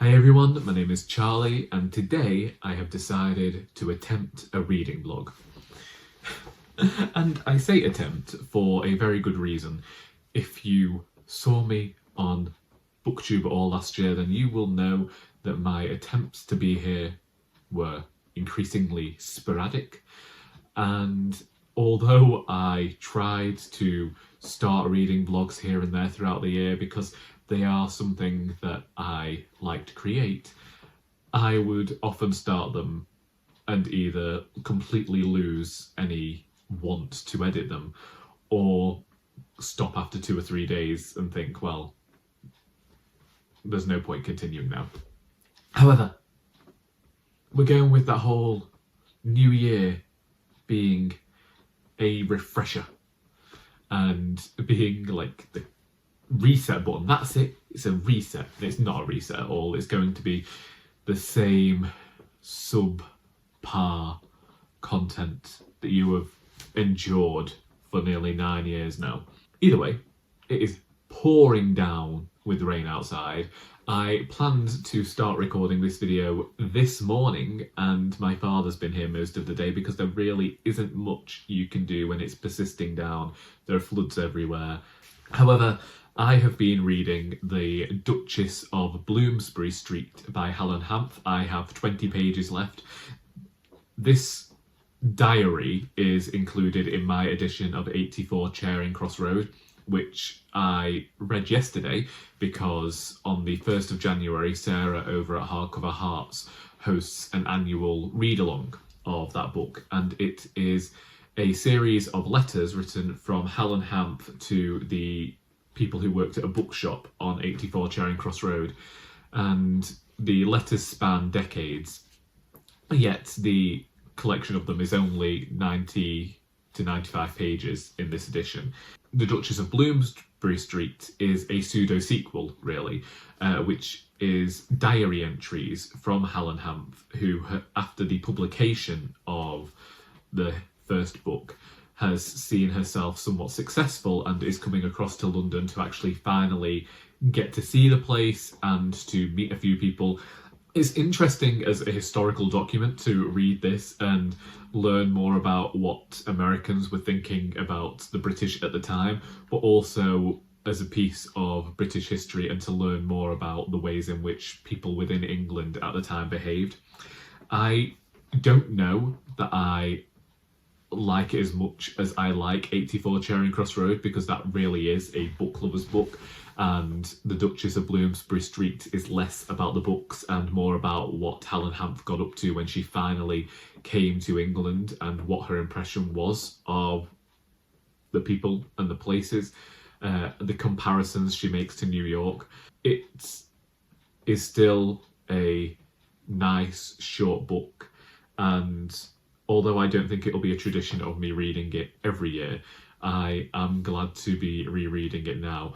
Hi everyone, my name is Charlie and today I have decided to attempt a reading vlog. And I say attempt for a very good reason. If you saw me on BookTube all last year, then you will know that my attempts to be here were increasingly sporadic. And although I tried to start reading vlogs here and there throughout the year because they are something that I like to create, I would often start them and either completely lose any want to edit them or stop after 2 or 3 days and think, well, there's no point continuing now. However, we're going with that whole new year being a refresher and being like the reset button. That's it. It's a reset. It's not a reset at all. It's going to be the same subpar content that you have endured for nearly 9 years now. Either way, it is pouring down with rain outside. I planned to start recording this video this morning and my father's been here most of the day because there really isn't much you can do when it's persisting down. There are floods everywhere. However, I have been reading The Duchess of Bloomsbury Street by Helen Hanff. I have 20 pages left. This diary is included in my edition of 84 Charing Crossroad, which I read yesterday because on the 1st of January, Sarah over at Hardcover Hearts hosts an annual read-along of that book, and it is a series of letters written from Helen Hanff to the people who worked at a bookshop on 84 Charing Cross Road, and the letters span decades, yet the collection of them is only 90 to 95 pages in this edition. The Duchess of Bloomsbury Street is a pseudo-sequel, really, which is diary entries from Helen Hanff, who, after the publication of the first book, has seen herself somewhat successful and is coming across to London to actually finally get to see the place and to meet a few people. It's interesting as a historical document to read this and learn more about what Americans were thinking about the British at the time, but also as a piece of British history and to learn more about the ways in which people within England at the time behaved. I don't know that I like it as much as I like 84 Charing Cross Road because that really is a book lover's book, and The Duchess of Bloomsbury Street is less about the books and more about what Helen Hanff got up to when she finally came to England and what her impression was of the people and the places, the comparisons she makes to New York. It is still a nice short book, and although I don't think it'll be a tradition of me reading it every year, I am glad to be rereading it now,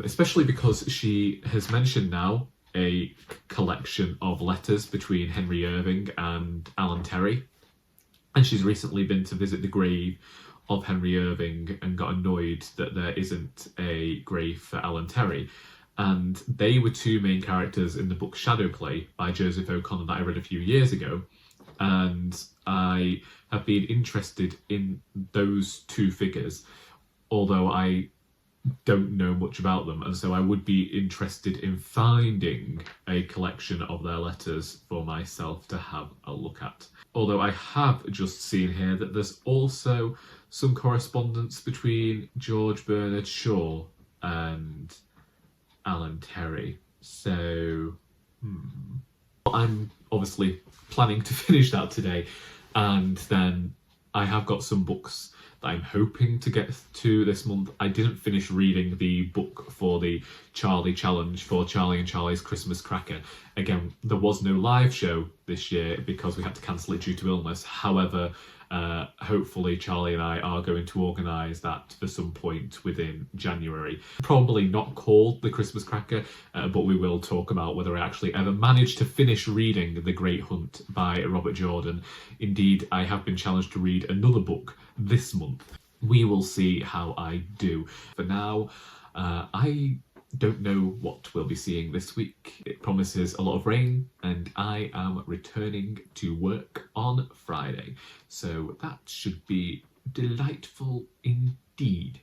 especially because she has mentioned now a collection of letters between Henry Irving and Alan Terry, and she's recently been to visit the grave of Henry Irving and got annoyed that there isn't a grave for Alan Terry. And they were two main characters in the book Shadowplay by Joseph O'Connor that I read a few years ago, and I have been interested in those two figures, although I don't know much about them, and so I would be interested in finding a collection of their letters for myself to have a look at. Although I have just seen here that there's also some correspondence between George Bernard Shaw and Alan Terry, so I'm obviously planning to finish that today, and then I have got some books that I'm hoping to get to this month. I didn't finish reading the book for the Charlie Challenge for Charlie and Charlie's Christmas Cracker. Again, there was no live show this year because we had to cancel it due to illness. However, hopefully Charlie and I are going to organise that for some point within January. Probably not called The Christmas Cracker, but we will talk about whether I actually ever managed to finish reading The Great Hunt by Robert Jordan. Indeed, I have been challenged to read another book this month. We will see how I do. For now, I don't know what we'll be seeing this week. It promises a lot of rain, and I am returning to work on Friday, so that should be delightful indeed.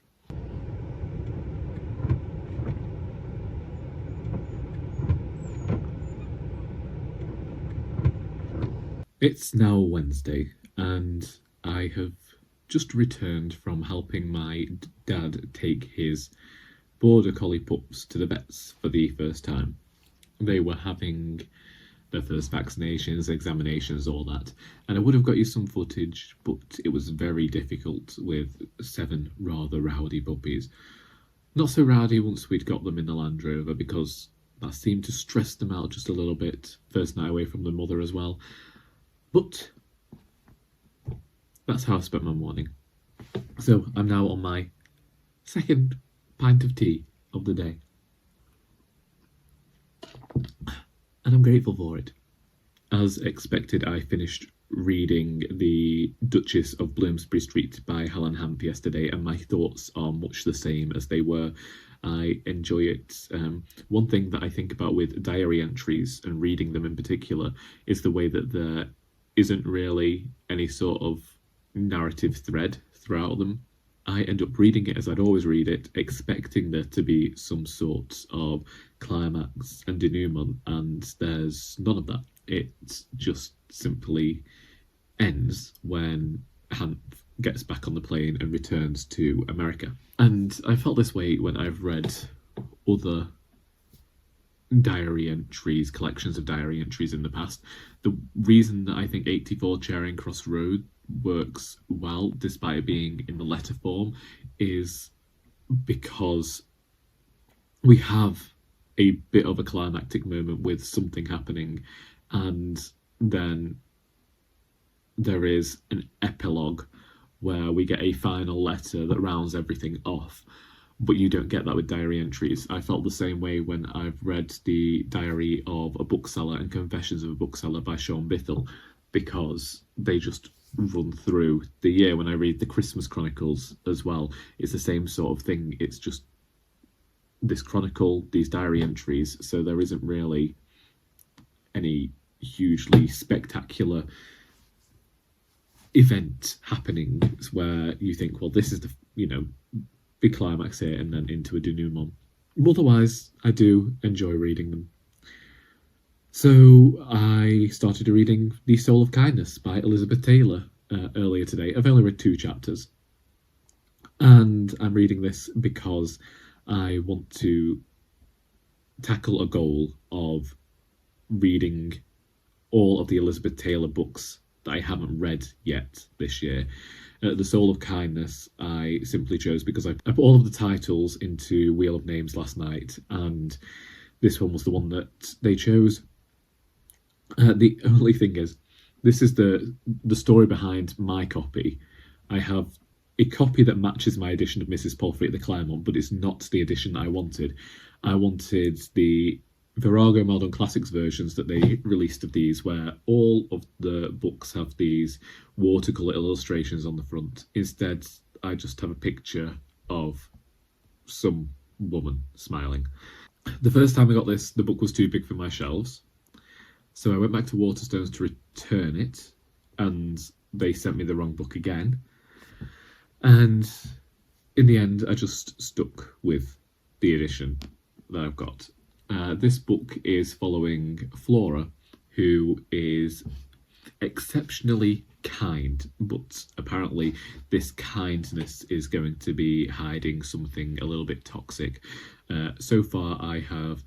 It's now Wednesday, and I have just returned from helping my dad take his border collie pups to the vets for the first time. They were having their first vaccinations, examinations, all that, and I would have got you some footage, but it was very difficult with 7 rather rowdy puppies. Not so rowdy once we'd got them in the Land Rover, because that seemed to stress them out just a little bit, first night away from the mother as well. But that's how I spent my morning. So I'm now on my second pint of tea of the day. And I'm grateful for it. As expected, I finished reading The Duchess of Bloomsbury Street by Helen Hanff yesterday, and my thoughts are much the same as they were. I enjoy it. One thing that I think about with diary entries, and reading them in particular, is the way that there isn't really any sort of narrative thread throughout them. I end up reading it as I'd always read it, expecting there to be some sort of climax and denouement, and there's none of that. It just simply ends when Hanff gets back on the plane and returns to America. And I felt this way when I've read other diary entries, collections of diary entries in the past. The reason that I think 84 Charing Cross Road works well, despite it being in the letter form, is because we have a bit of a climactic moment with something happening, and then there is an epilogue where we get a final letter that rounds everything off. But you don't get that with diary entries. I felt the same way when I've read The Diary of a Bookseller and Confessions of a Bookseller by Sean Bithell, because they just run through the year. When I read the Christmas Chronicles as well, it's the same sort of thing. It's just this chronicle, these diary entries, so there isn't really any hugely spectacular event happening where you think, well, this is the, big climax here, and then into a denouement. Otherwise, I do enjoy reading them. So I started reading The Soul of Kindness by Elizabeth Taylor earlier today. I've only read 2 chapters. And I'm reading this because I want to tackle a goal of reading all of the Elizabeth Taylor books that I haven't read yet this year. The Soul of Kindness I simply chose because I put all of the titles into Wheel of Names last night, and this one was the one that they chose. The only thing is, this is the story behind my copy. I have a copy that matches my edition of Mrs Palfrey at the Claremont, but it's not the edition that I wanted. I wanted the Virago Modern Classics versions that they released of these, where all of the books have these watercolour illustrations on the front. Instead, I just have a picture of some woman smiling. The first time I got this, the book was too big for my shelves, so I went back to Waterstones to return it, and they sent me the wrong book again. And in the end, I just stuck with the edition that I've got. This book is following Flora, who is exceptionally kind, but apparently this kindness is going to be hiding something a little bit toxic. So far, I have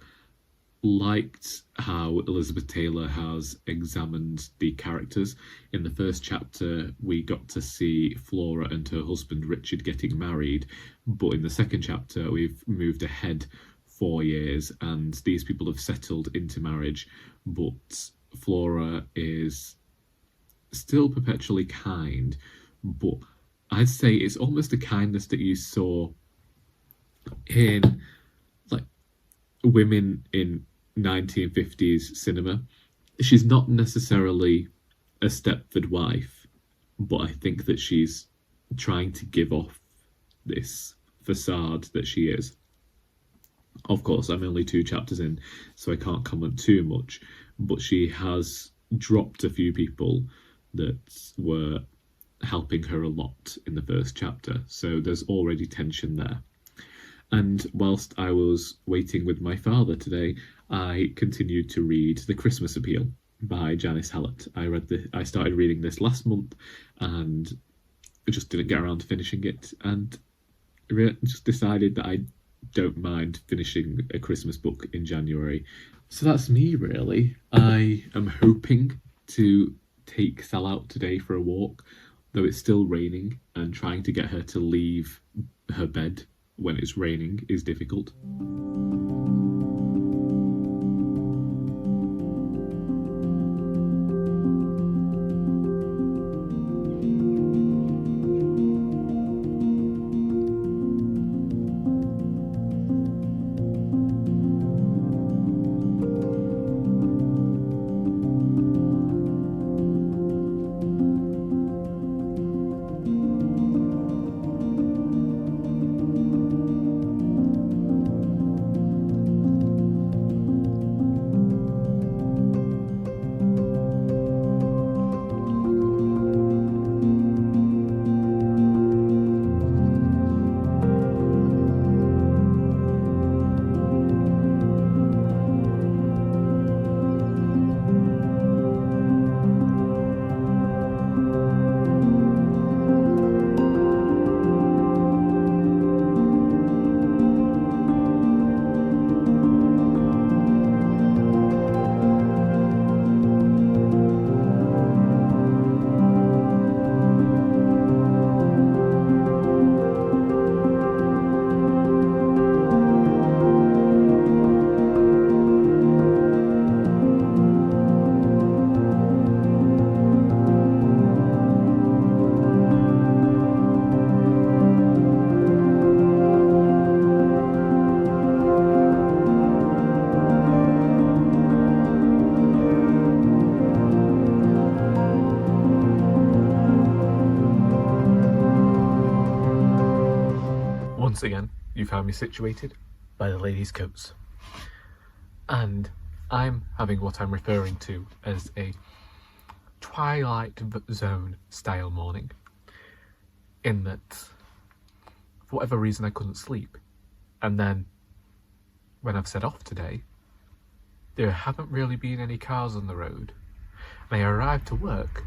liked how Elizabeth Taylor has examined the characters. In the first chapter, we got to see Flora and her husband Richard getting married, but in the second chapter, we've moved ahead 4 years, and these people have settled into marriage, but Flora is still perpetually kind, but I'd say it's almost a kindness that you saw in like women in 1950s cinema. She's not necessarily a Stepford wife, but I think that she's trying to give off this facade that she is. Of course, I'm only 2 chapters in, so I can't comment too much, but she has dropped a few people that were helping her a lot in the first chapter, so there's already tension there. And whilst I was waiting with my father today, I continued to read The Christmas Appeal by Janice Hallett. I started reading this last month and just didn't get around to finishing it, and just decided that I don't mind finishing a Christmas book in January. So that's me, really. I am hoping to take Sal out today for a walk, though it's still raining, and trying to get her to leave her bed when it's raining is difficult. Once again, you found me situated by the ladies' coats. And I'm having what I'm referring to as a Twilight Zone style morning. In that, for whatever reason, I couldn't sleep. And then, when I've set off today, there haven't really been any cars on the road. And I arrived to work,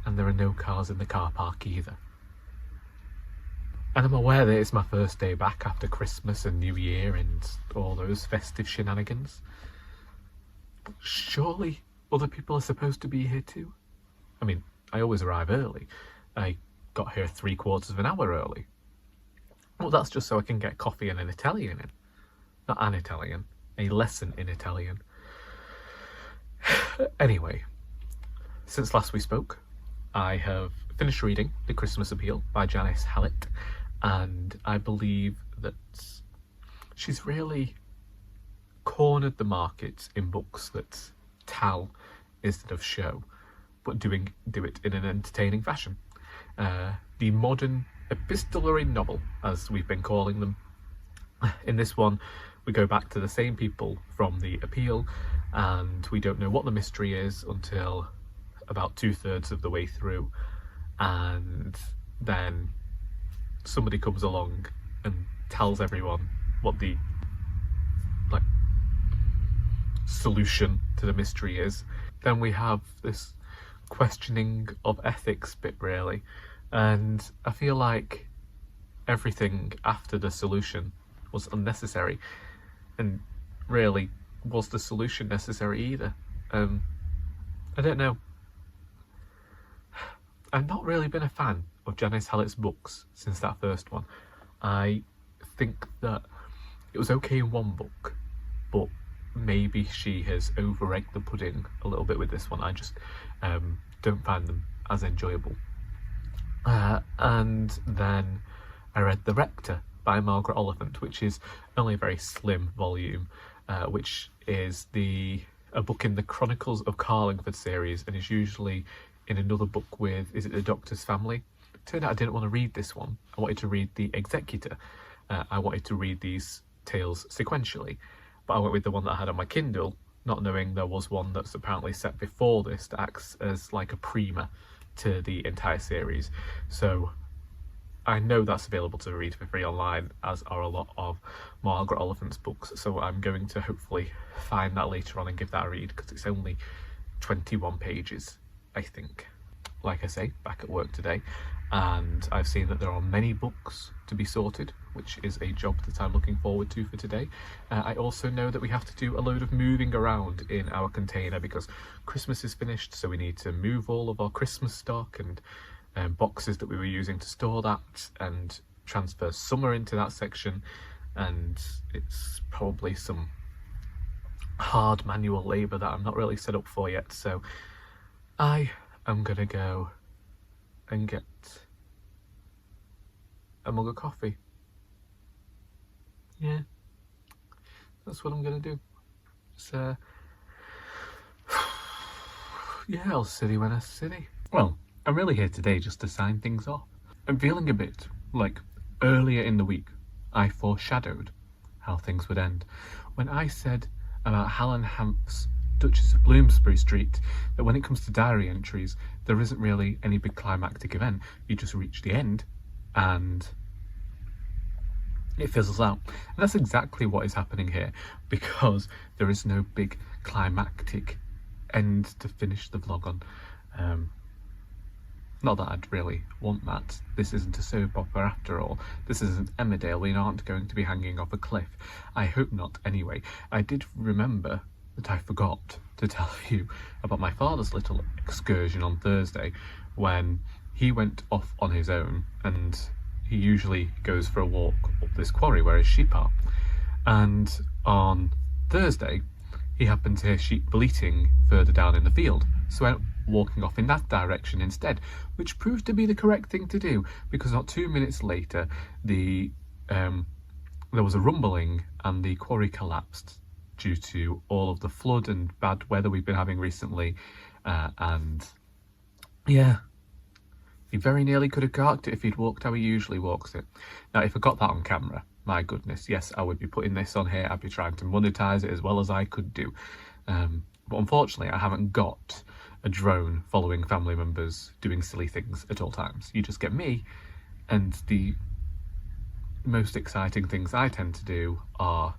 and there are no cars in the car park either. And I'm aware that it's my first day back after Christmas and New Year and all those festive shenanigans. But surely other people are supposed to be here too? I mean, I always arrive early. I got here 3/4 of an hour early. Well, that's just so I can get coffee and an Italian in. Not an Italian, a lesson in Italian. Anyway, since last we spoke, I have finished reading The Christmas Appeal by Janice Hallett, and I believe that she's really cornered the market in books that tell instead of show, but do it in an entertaining fashion. The modern epistolary novel, as we've been calling them. In this one, we go back to the same people from the appeal, and we don't know what the mystery is until about 2/3 of the way through, and then somebody comes along and tells everyone what the solution to the mystery is. Then we have this questioning of ethics bit, really, and I feel like everything after the solution was unnecessary. And really, was the solution necessary either? I don't know. I've not really been a fan of Janice Hallett's books since that first one. I think that it was okay in one book, but maybe she has over-egged the pudding a little bit with this one. I just don't find them as enjoyable. And then I read The Rector by Margaret Oliphant, which is only a very slim volume, which is a book in the Chronicles of Carlingford series, and is usually in another book with, is it The Doctor's Family? Turned out I didn't want to read this one. I wanted to read The Executor. I wanted to read these tales sequentially, but I went with the one that I had on my Kindle, not knowing there was one that's apparently set before this that acts as like a primer to the entire series. So I know that's available to read for free online, as are a lot of Margaret Oliphant's books, so I'm going to hopefully find that later on and give that a read, because it's only 21 pages, I think. Like I say, back at work today, and I've seen that there are many books to be sorted, which is a job that I'm looking forward to for today. I also know that we have to do a load of moving around in our container because Christmas is finished, so we need to move all of our Christmas stock and boxes that we were using to store that and transfer summer into that section, and it's probably some hard manual labour that I'm not really set up for yet, so I am gonna go and get a mug of coffee. Yeah, that's what I'm gonna do. So yeah, I'll city when I city. Well, I'm really here today just to sign things off. I'm feeling a bit like earlier in the week I foreshadowed how things would end when I said about Helen Hanff's Duchess of Bloomsbury Street that when it comes to diary entries there isn't really any big climactic event. You just reach the end and it fizzles out. And that's exactly what is happening here, because there is no big climactic end to finish the vlog on. Not that I'd really want that. This isn't a soap opera after all. This isn't Emmerdale. We aren't going to be hanging off a cliff. I hope not anyway. I did remember that I forgot to tell you about my father's little excursion on Thursday when he went off on his own, and he usually goes for a walk up this quarry where his sheep are. And on Thursday, he happened to hear sheep bleating further down in the field, so went walking off in that direction instead, which proved to be the correct thing to do, because not 2 minutes later there was a rumbling and the quarry collapsed due to all of the flood and bad weather we've been having recently, and yeah, he very nearly could have carked it if he'd walked how he usually walks it. Now if I got that on camera, my goodness, yes, I would be putting this on here. I'd be trying to monetize it as well as I could do, but unfortunately I haven't got a drone following family members doing silly things at all times. You just get me, and the most exciting things I tend to do are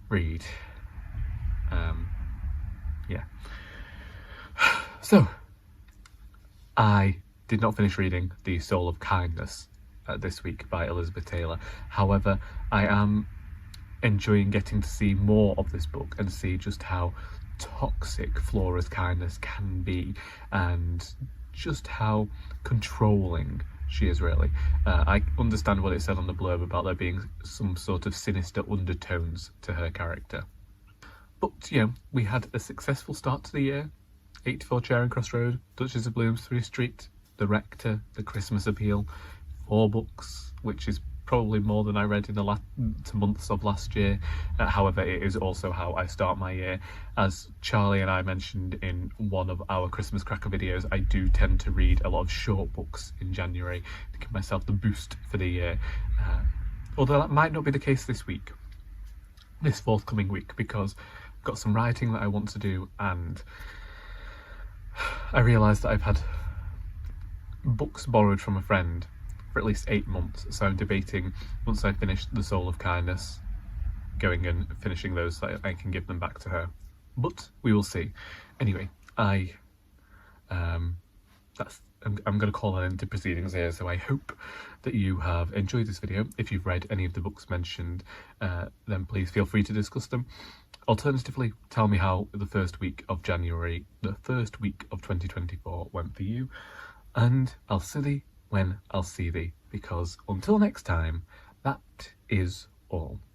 read. Yeah. So, I did not finish reading The Soul of Kindness this week by Elizabeth Taylor. However, I am enjoying getting to see more of this book and see just how toxic Flora's kindness can be, and just how controlling she is really. I understand what it said on the blurb about there being some sort of sinister undertones to her character. But, you know, we had a successful start to the year. 84 Charing Cross Road, Duchess of Bloomsbury Street, The Rector, The Christmas Appeal, 4 books, which is probably more than I read in the last months of last year. However, it is also how I start my year. As Charlie and I mentioned in one of our Christmas Cracker videos, I do tend to read a lot of short books in January to give myself the boost for the year. Although that might not be the case this forthcoming week, because I've got some writing that I want to do, and I realised that I've had books borrowed from a friend for at least 8 months, so I'm debating, once I finish The Soul of Kindness, going and finishing those so I can give them back to her. But we will see. Anyway, I'm going to call that into proceedings here, so I hope that you have enjoyed this video. If you've read any of the books mentioned, then please feel free to discuss them. Alternatively, tell me how the first week of January, the first week of 2024 went for you, and I'll see thee when I'll see thee, because until next time, that is all.